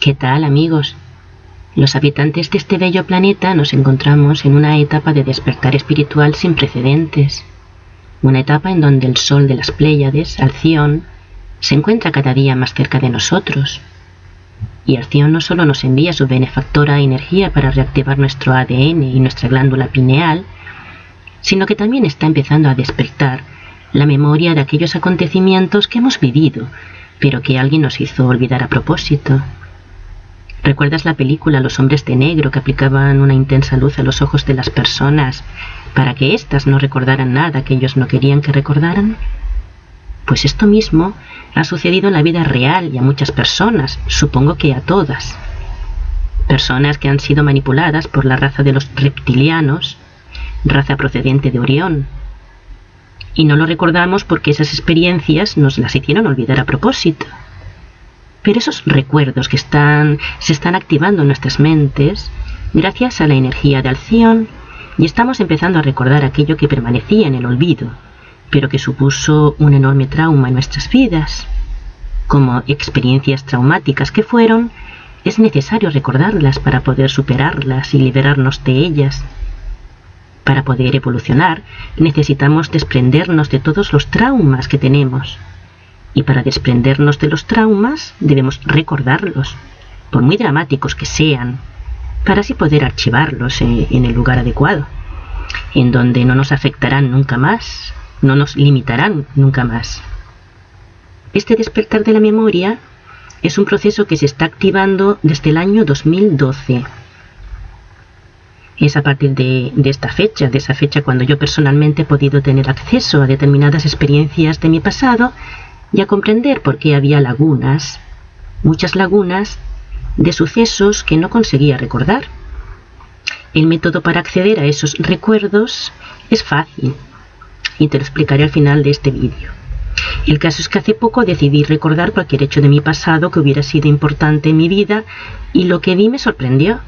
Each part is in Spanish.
¿Qué tal, amigos? Los habitantes de este bello planeta nos encontramos en una etapa de despertar espiritual sin precedentes. Una etapa en donde el sol de las Pléyades, Alción, se encuentra cada día más cerca de nosotros. Y Alción no solo nos envía su benefactora energía para reactivar nuestro ADN y nuestra glándula pineal, sino que también está empezando a despertar la memoria de aquellos acontecimientos que hemos vivido, pero que alguien nos hizo olvidar a propósito. ¿Recuerdas la película Los hombres de negro, que aplicaban una intensa luz a los ojos de las personas para que éstas no recordaran nada que ellos no querían que recordaran? Pues esto mismo ha sucedido en la vida real y a muchas personas, supongo que a todas. Personas que han sido manipuladas por la raza de los reptilianos, raza procedente de Orión. Y no lo recordamos porque esas experiencias nos las hicieron olvidar a propósito. Pero esos recuerdos que se están activando en nuestras mentes gracias a la energía de Alción, y estamos empezando a recordar aquello que permanecía en el olvido, pero que supuso un enorme trauma en nuestras vidas. Como experiencias traumáticas que fueron, es necesario recordarlas para poder superarlas y liberarnos de ellas. Para poder evolucionar, necesitamos desprendernos de todos los traumas que tenemos. Y para desprendernos de los traumas debemos recordarlos, por muy dramáticos que sean, para así poder archivarlos en el lugar adecuado, en donde no nos afectarán nunca más, no nos limitarán nunca más. Este despertar de la memoria es un proceso que se está activando desde el año 2012. Es a partir de esa fecha cuando yo personalmente he podido tener acceso a determinadas experiencias de mi pasado y a comprender por qué había lagunas, muchas lagunas, de sucesos que no conseguía recordar. El método para acceder a esos recuerdos es fácil, y te lo explicaré al final de este vídeo. El caso es que hace poco decidí recordar cualquier hecho de mi pasado que hubiera sido importante en mi vida, y lo que vi me sorprendió.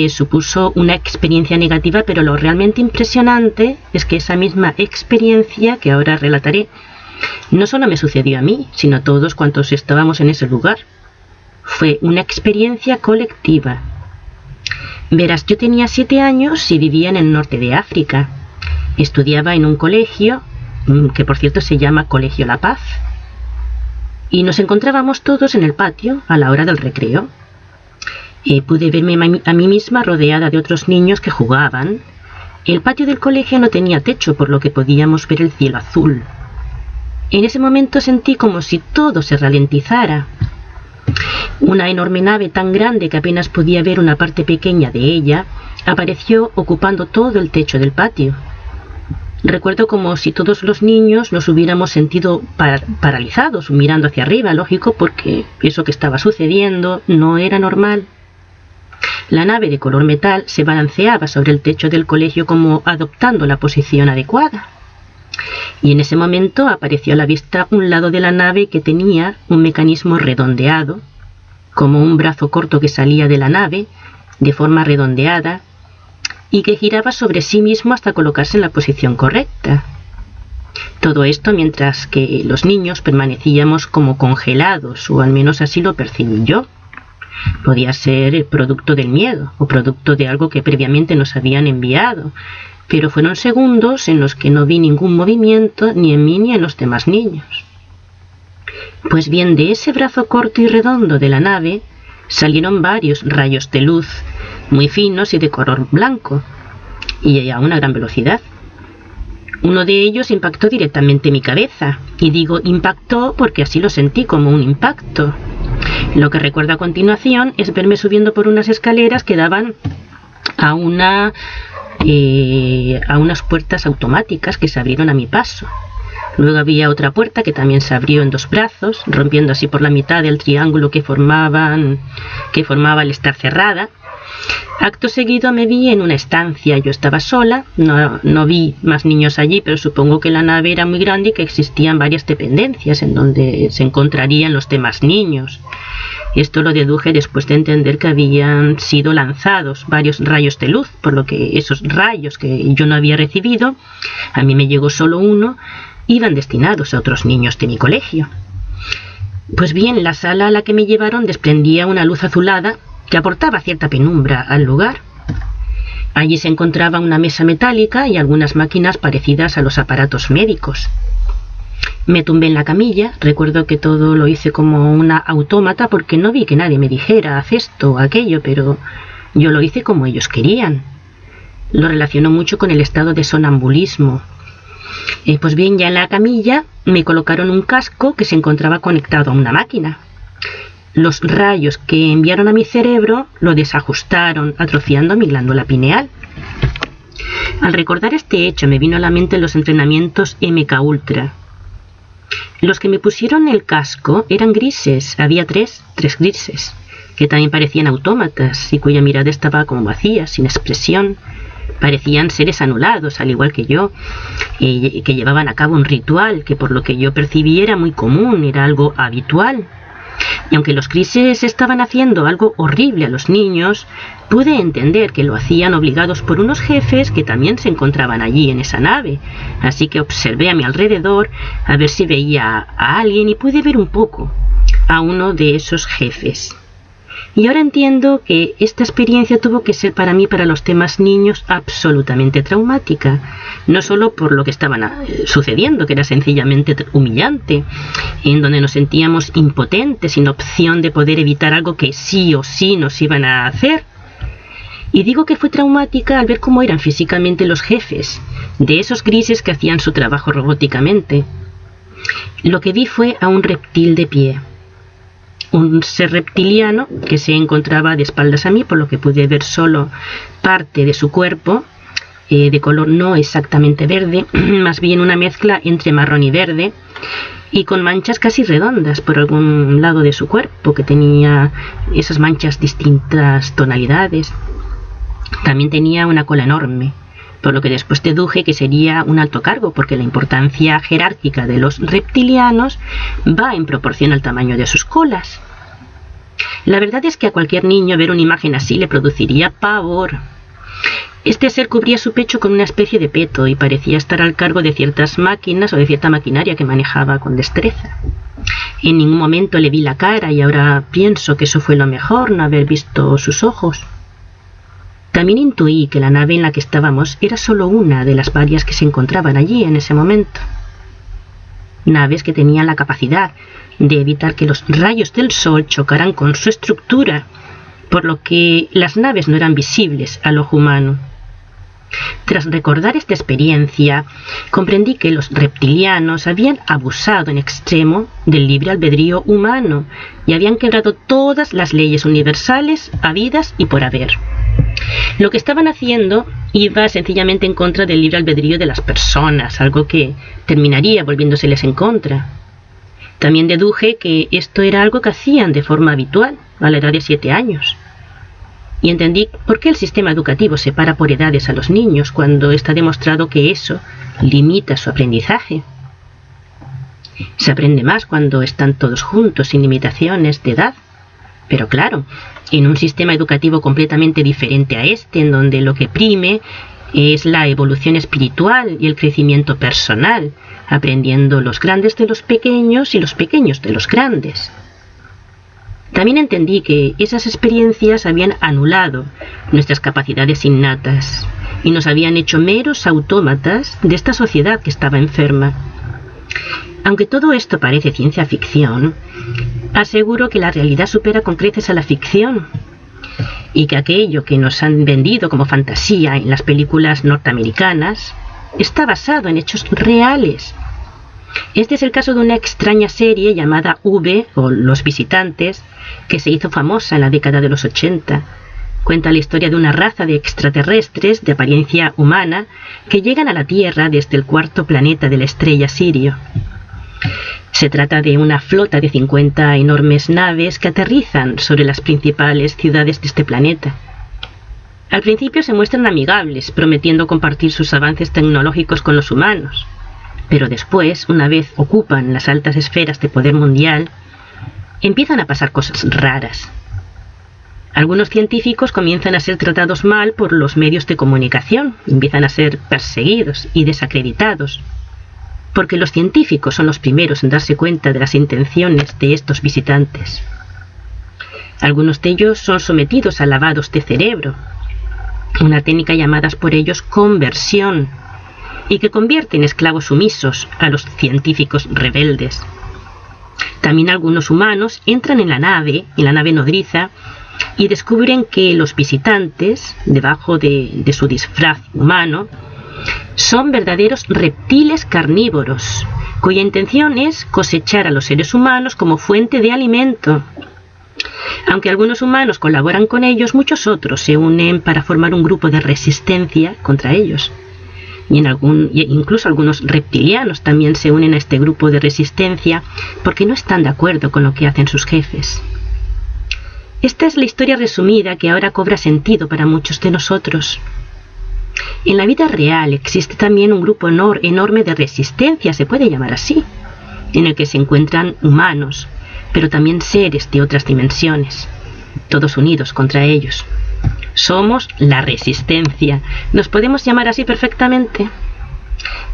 Supuso una experiencia negativa, pero lo realmente impresionante es que esa misma experiencia que ahora relataré no solo me sucedió a mí, sino a todos cuantos estábamos en ese lugar. Fue una experiencia colectiva. Verás, yo tenía 7 años y vivía en el norte de África. Estudiaba en un colegio, que por cierto se llama Colegio La Paz, y nos encontrábamos todos en el patio a la hora del recreo. Pude verme a mí misma rodeada de otros niños que jugaban. El patio del colegio no tenía techo, por lo que podíamos ver el cielo azul. En ese momento sentí como si todo se ralentizara. Una enorme nave tan grande que apenas podía ver una parte pequeña de ella apareció ocupando todo el techo del patio. Recuerdo como si todos los niños nos hubiéramos sentido paralizados, mirando hacia arriba, lógico, porque eso que estaba sucediendo no era normal. La nave de color metal se balanceaba sobre el techo del colegio como adoptando la posición adecuada. Y en ese momento apareció a la vista un lado de la nave que tenía un mecanismo redondeado, como un brazo corto que salía de la nave, de forma redondeada, y que giraba sobre sí mismo hasta colocarse en la posición correcta. Todo esto mientras que los niños permanecíamos como congelados, o al menos así lo percibí yo. Podía ser el producto del miedo, o producto de algo que previamente nos habían enviado, pero fueron segundos en los que no vi ningún movimiento ni en mí ni en los demás niños. Pues bien, de ese brazo corto y redondo de la nave salieron varios rayos de luz, muy finos y de color blanco, y a una gran velocidad. Uno de ellos impactó directamente en mi cabeza, y digo impactó porque así lo sentí, como un impacto. Lo que recuerdo a continuación es verme subiendo por unas escaleras que daban a unas puertas automáticas que se abrieron a mi paso. Luego había otra puerta que también se abrió en 2 brazos, rompiendo así por la mitad el triángulo que formaba al estar cerrada. Acto seguido me vi en una estancia. Yo estaba sola, no vi más niños allí, pero supongo que la nave era muy grande y que existían varias dependencias en donde se encontrarían los demás niños. Esto lo deduje después de entender que habían sido lanzados varios rayos de luz, por lo que esos rayos que yo no había recibido, a mí me llegó solo uno, iban destinados a otros niños de mi colegio. Pues bien, la sala a la que me llevaron desprendía una luz azulada que aportaba cierta penumbra al lugar. Allí se encontraba una mesa metálica y algunas máquinas parecidas a los aparatos médicos. Me tumbé en la camilla, recuerdo que todo lo hice como una autómata porque no vi que nadie me dijera haz esto o aquello, pero yo lo hice como ellos querían. Lo relaciono mucho con el estado de sonambulismo. Pues bien, ya en la camilla me colocaron un casco que se encontraba conectado a una máquina. Los rayos que enviaron a mi cerebro lo desajustaron, atrofiando mi glándula pineal. Al recordar este hecho me vino a la mente los entrenamientos MK Ultra. Los que me pusieron el casco eran grises, había tres grises, que también parecían autómatas y cuya mirada estaba como vacía, sin expresión. Parecían seres anulados, al igual que yo, que llevaban a cabo un ritual que por lo que yo percibí era muy común, era algo habitual. Y aunque los grises estaban haciendo algo horrible a los niños, pude entender que lo hacían obligados por unos jefes que también se encontraban allí en esa nave. Así que observé a mi alrededor a ver si veía a alguien y pude ver un poco a uno de esos jefes. Y ahora entiendo que esta experiencia tuvo que ser para mí, para los temas niños, absolutamente traumática. No solo por lo que estaba sucediendo, que era sencillamente humillante, en donde nos sentíamos impotentes, sin opción de poder evitar algo que sí o sí nos iban a hacer. Y digo que fue traumática al ver cómo eran físicamente los jefes, de esos grises que hacían su trabajo robóticamente. Lo que vi fue a un reptil de pie. Un ser reptiliano que se encontraba de espaldas a mí, por lo que pude ver solo parte de su cuerpo, de color no exactamente verde, más bien una mezcla entre marrón y verde, y con manchas casi redondas por algún lado de su cuerpo, que tenía esas manchas distintas tonalidades. También tenía una cola enorme, por lo que después deduje que sería un alto cargo, porque la importancia jerárquica de los reptilianos va en proporción al tamaño de sus colas. La verdad es que a cualquier niño ver una imagen así le produciría pavor. Este ser cubría su pecho con una especie de peto y parecía estar al cargo de ciertas máquinas o de cierta maquinaria que manejaba con destreza. En ningún momento le vi la cara y ahora pienso que eso fue lo mejor, no haber visto sus ojos. También intuí que la nave en la que estábamos era solo una de las varias que se encontraban allí en ese momento. Naves que tenían la capacidad de evitar que los rayos del sol chocaran con su estructura, por lo que las naves no eran visibles al ojo humano. Tras recordar esta experiencia, comprendí que los reptilianos habían abusado en extremo del libre albedrío humano y habían quebrado todas las leyes universales habidas y por haber. Lo que estaban haciendo iba sencillamente en contra del libre albedrío de las personas, algo que terminaría volviéndoseles en contra. También deduje que esto era algo que hacían de forma habitual a la edad de 7 años. Y entendí por qué el sistema educativo separa por edades a los niños cuando está demostrado que eso limita su aprendizaje. Se aprende más cuando están todos juntos sin limitaciones de edad. Pero claro, en un sistema educativo completamente diferente a este, en donde lo que prime es la evolución espiritual y el crecimiento personal, aprendiendo los grandes de los pequeños y los pequeños de los grandes. También entendí que esas experiencias habían anulado nuestras capacidades innatas y nos habían hecho meros autómatas de esta sociedad que estaba enferma. Aunque todo esto parece ciencia ficción, aseguro que la realidad supera con creces a la ficción y que aquello que nos han vendido como fantasía en las películas norteamericanas está basado en hechos reales. Este es el caso de una extraña serie llamada V o Los Visitantes, que se hizo famosa en la década de los 80. Cuenta la historia de una raza de extraterrestres de apariencia humana que llegan a la Tierra desde el cuarto planeta de la estrella Sirio. Se trata de una flota de 50 enormes naves que aterrizan sobre las principales ciudades de este planeta. Al principio se muestran amigables, prometiendo compartir sus avances tecnológicos con los humanos. Pero después, una vez ocupan las altas esferas de poder mundial, empiezan a pasar cosas raras. Algunos científicos comienzan a ser tratados mal por los medios de comunicación, empiezan a ser perseguidos y desacreditados. porque los científicos son los primeros en darse cuenta de las intenciones de estos visitantes. Algunos de ellos son sometidos a lavados de cerebro, una técnica llamada por ellos conversión, y que convierte en esclavos sumisos a los científicos rebeldes. También algunos humanos entran en la nave nodriza, y descubren que los visitantes, debajo de su disfraz humano, son verdaderos reptiles carnívoros, cuya intención es cosechar a los seres humanos como fuente de alimento. Aunque algunos humanos colaboran con ellos, muchos otros se unen para formar un grupo de resistencia contra ellos. Incluso algunos reptilianos también se unen a este grupo de resistencia porque no están de acuerdo con lo que hacen sus jefes. Esta es la historia resumida que ahora cobra sentido para muchos de nosotros. En la vida real existe también un grupo enorme de resistencia, se puede llamar así, en el que se encuentran humanos, pero también seres de otras dimensiones, todos unidos contra ellos. Somos la resistencia, nos podemos llamar así perfectamente.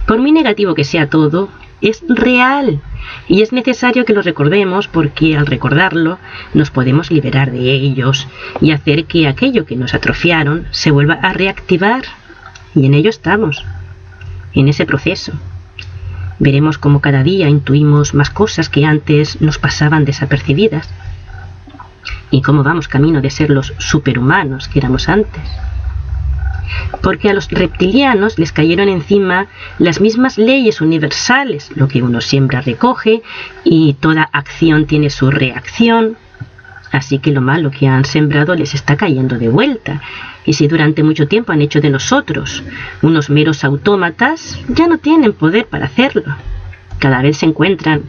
Por muy negativo que sea todo, es real y es necesario que lo recordemos, porque al recordarlo nos podemos liberar de ellos y hacer que aquello que nos atrofiaron se vuelva a reactivar. Y en ello estamos, en ese proceso. Veremos cómo cada día intuimos más cosas que antes nos pasaban desapercibidas, y cómo vamos camino de ser los superhumanos que éramos antes. Porque a los reptilianos les cayeron encima las mismas leyes universales: lo que uno siembra recoge, y toda acción tiene su reacción. Así que lo malo que han sembrado les está cayendo de vuelta. Y si durante mucho tiempo han hecho de nosotros unos meros autómatas, ya no tienen poder para hacerlo. Cada vez se encuentran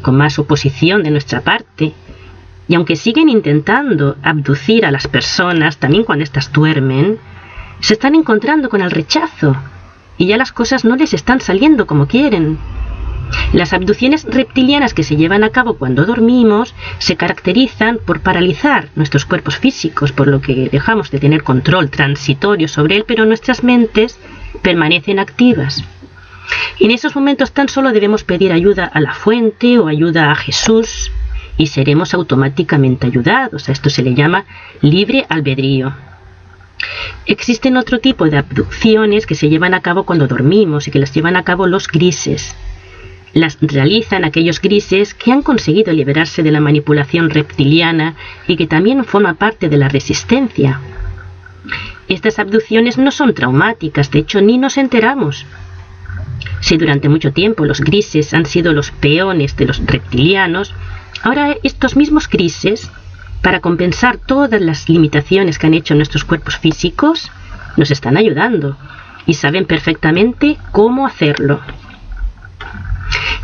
con más oposición de nuestra parte. Y aunque siguen intentando abducir a las personas, también cuando éstas duermen, se están encontrando con el rechazo. Y ya las cosas no les están saliendo como quieren. Las abducciones reptilianas que se llevan a cabo cuando dormimos se caracterizan por paralizar nuestros cuerpos físicos, por lo que dejamos de tener control transitorio sobre él, pero nuestras mentes permanecen activas. En esos momentos tan solo debemos pedir ayuda a la fuente o ayuda a Jesús y seremos automáticamente ayudados. A esto se le llama libre albedrío. Existen otro tipo de abducciones que se llevan a cabo cuando dormimos y que las llevan a cabo los grises. Las realizan aquellos grises que han conseguido liberarse de la manipulación reptiliana y que también forma parte de la resistencia. Estas abducciones no son traumáticas, de hecho ni nos enteramos. Si durante mucho tiempo los grises han sido los peones de los reptilianos, ahora estos mismos grises, para compensar todas las limitaciones que han hecho nuestros cuerpos físicos, nos están ayudando y saben perfectamente cómo hacerlo.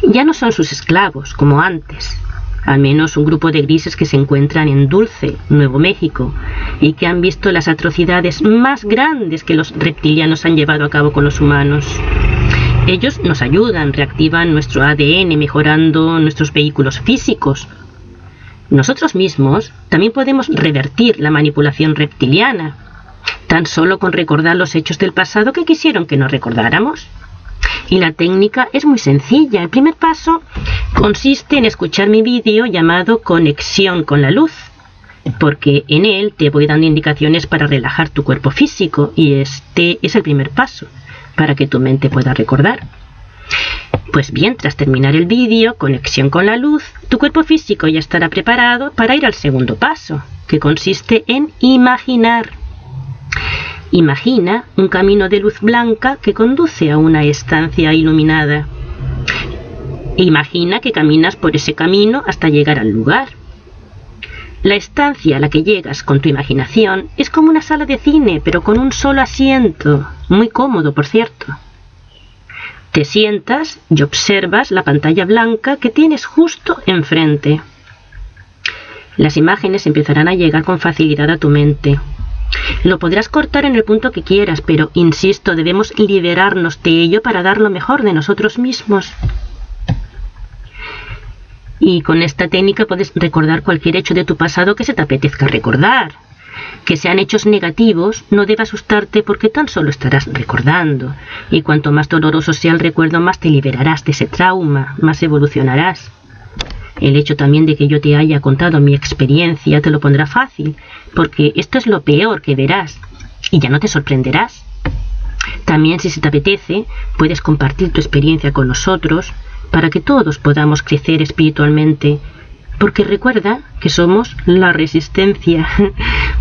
Ya no son sus esclavos como antes, al menos un grupo de grises que se encuentran en Dulce, Nuevo México, y que han visto las atrocidades más grandes que los reptilianos han llevado a cabo con los humanos. Ellos nos ayudan, reactivan nuestro ADN, mejorando nuestros vehículos físicos. Nosotros mismos también podemos revertir la manipulación reptiliana, tan solo con recordar los hechos del pasado que quisieron que no recordáramos. Y la técnica es muy sencilla. El primer paso consiste en escuchar mi vídeo llamado Conexión con la Luz, porque en él te voy dando indicaciones para relajar tu cuerpo físico, y este es el primer paso para que tu mente pueda recordar. Pues bien, tras terminar el vídeo Conexión con la Luz, tu cuerpo físico ya estará preparado para ir al segundo paso, que consiste en imaginar. Imagina un camino de luz blanca que conduce a una estancia iluminada. Imagina que caminas por ese camino hasta llegar al lugar. La estancia a la que llegas con tu imaginación es como una sala de cine, pero con un solo asiento, muy cómodo, por cierto. Te sientas y observas la pantalla blanca que tienes justo enfrente. Las imágenes empezarán a llegar con facilidad a tu mente. Lo podrás cortar en el punto que quieras, pero, insisto, debemos liberarnos de ello para dar lo mejor de nosotros mismos. Y con esta técnica puedes recordar cualquier hecho de tu pasado que se te apetezca recordar. Que sean hechos negativos no debe asustarte porque tan solo estarás recordando, y cuanto más doloroso sea el recuerdo, más te liberarás de ese trauma, más evolucionarás. El hecho también de que yo te haya contado mi experiencia te lo pondrá fácil, porque esto es lo peor que verás, y ya no te sorprenderás. También, si se te apetece, puedes compartir tu experiencia con nosotros para que todos podamos crecer espiritualmente, porque recuerda que somos la resistencia.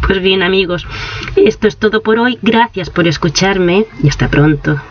Pues bien, amigos, esto es todo por hoy. Gracias por escucharme y hasta pronto.